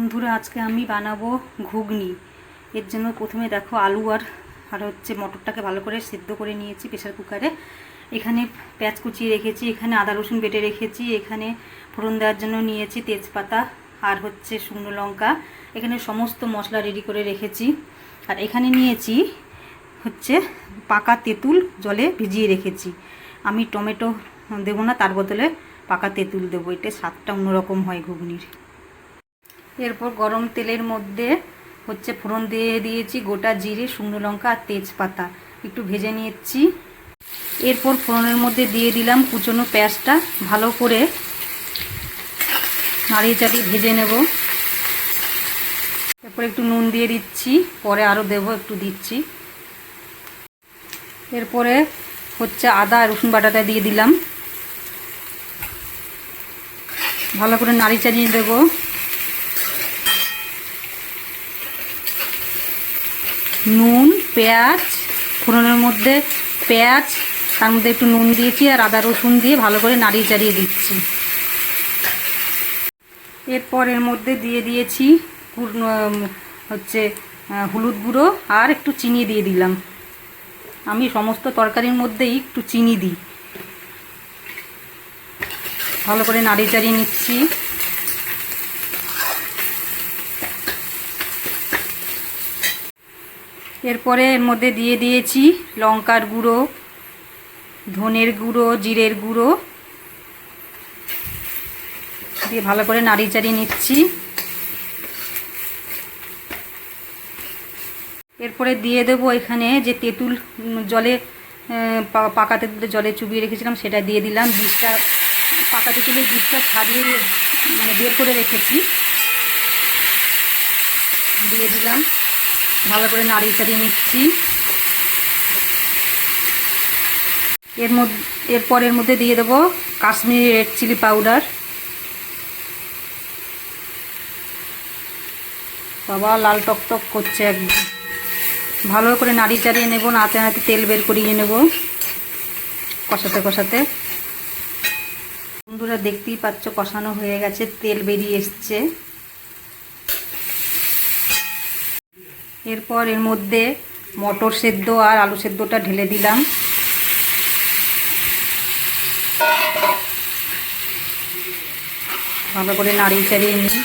বন্ধুরা আজকে আমি বানাবো ঘুগনি। এর জন্য প্রথমে দেখো আলু আর হচ্ছে মটরটাকে ভালো করে সিদ্ধ করে নিয়েছি প্রেসার কুকারে। এখানে পেঁয়াজ কুচিয়ে রেখেছি, এখানে আদা রসুন বেটে রেখেছি, এখানে ফোড়ন দেওয়ার জন্য নিয়েছি তেজপাতা আর হচ্ছে শুকনো লঙ্কা। এখানে সমস্ত মশলা রেডি করে রেখেছি। আর এখানে নিয়েছি হচ্ছে পাকা তেঁতুল, জলে ভিজিয়ে রেখেছি। আমি টমেটো দেবো না, তার বদলে পাকা তেঁতুল দেবো, এটা স্বাদটা অন্যরকম হয় ঘুগনির। এরপর গরম তেলের মধ্যে হচ্ছে ফোড়ন দিয়ে দিয়েছি গোটা জিরে, শুকনো লঙ্কা আর তেজপাতা, একটু ভেজে নিয়েছি। এরপর ফোড়নের মধ্যে দিয়ে দিলাম কুচনো পেঁয়াজটা, ভালো করে নাড়িয়ে চাড়িয়ে ভেজে নেব। এরপর একটু নুন দিয়ে দিচ্ছি, পরে আরও দেবো, একটু দিচ্ছি। এরপরে হচ্ছে আদা রসুন বাটাটা দিয়ে দিলাম, ভালো করে নাড়িয়ে চাড়িয়ে দেবো। নুন, পেঁয়াজ, ফোড়নের মধ্যে পেঁয়াজ, তার মধ্যে একটু নুন দিয়েছি আর আদা রসুন দিয়ে ভালো করে নাড়িয়ে চাড়িয়ে দিচ্ছি। এরপর এর মধ্যে দিয়ে দিয়েছি হচ্ছে হলুদ গুঁড়ো আর একটু চিনি দিয়ে দিলাম। আমি সমস্ত তরকারির মধ্যেই একটু চিনি দিই। ভালো করে নাড়িয়ে চাড়িয়ে নিচ্ছি। এরপরে এর মধ্যে দিয়ে দিয়েছি লঙ্কার গুঁড়ো, ধনের গুঁড়ো, জিরের গুঁড়ো দিয়ে ভালো করে নাড়িয়ে চাড়িয়ে নিচ্ছি। এরপরে দিয়ে দেবো এখানে যে তেঁতুল জলে পাকা তেঁতুলের জলে চুবিয়ে রেখেছিলাম, সেটা দিয়ে দিলাম। বীজটা, পাকা তেঁতুলের বীজটা ছাড়িয়ে মানে বের করে রেখেছি, দিয়ে দিলাম। ভালো করে নাড়িয়ে চাড়িয়ে নিচ্ছি। এরপর এর মধ্যে দিয়ে দেবো কাশ্মীরি রেড চিলি পাউডার। বাবা লাল টকটক করছে একদম। ভালো করে নাড়িয়ে চাড়িয়ে নেব, নাড়তে নাড়তে তেল বের করিয়ে নেব কষাতে কষাতে। বন্ধুরা দেখতেই পাচ্ছ কষানো হয়ে গেছে, তেল বেরিয়ে এসছে। এরপর এর মধ্যে মটর সেদ্ধ আর আলু সেদ্ধটা ঢেলে দিলাম। ভালো করে নাড়িয়ে চাড়িয়ে নিই।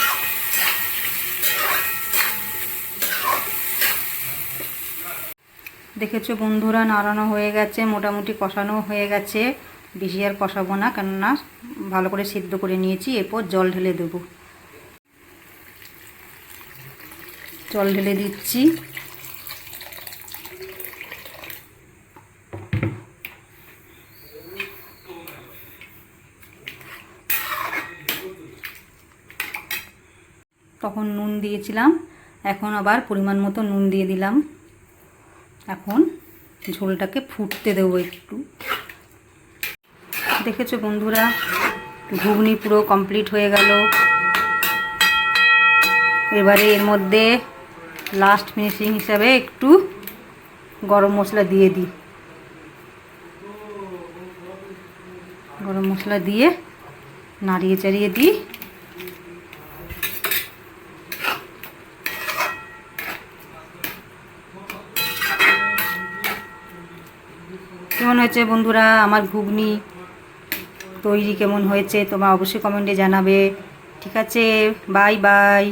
দেখেছো বন্ধুরা নাড়ানো হয়ে গেছে, মোটামুটি কষানো হয়ে গেছে। বেশি আর কষাবো না, কেননা ভালো করে সেদ্ধ করে নিয়েছি। এরপর জল ঢেলে দেবো, জল ঢেলে দিচ্ছি। তখন নুন দিয়েছিলাম, এখন আবার পরিমাণ মতো নুন দিয়ে দিলাম। এখন ঝোলটাকে ফুটতে দেবো একটু। দেখেছো বন্ধুরা ঘুগনি পুরো কমপ্লিট হয়ে গেল। এবারে এর মধ্যে লাস্ট ফিনিশিং হিসাবে একটু গরম মশলা দিয়ে দিই। গরম মশলা দিয়ে নাড়িয়ে চাড়িয়ে দিই। কেমন হয়েছে বন্ধুরা আমার ঘুগনি তৈরি, কেমন হয়েছে তোমরা অবশ্যই কমেন্টে জানাবে। ঠিক আছে, বাই বাই।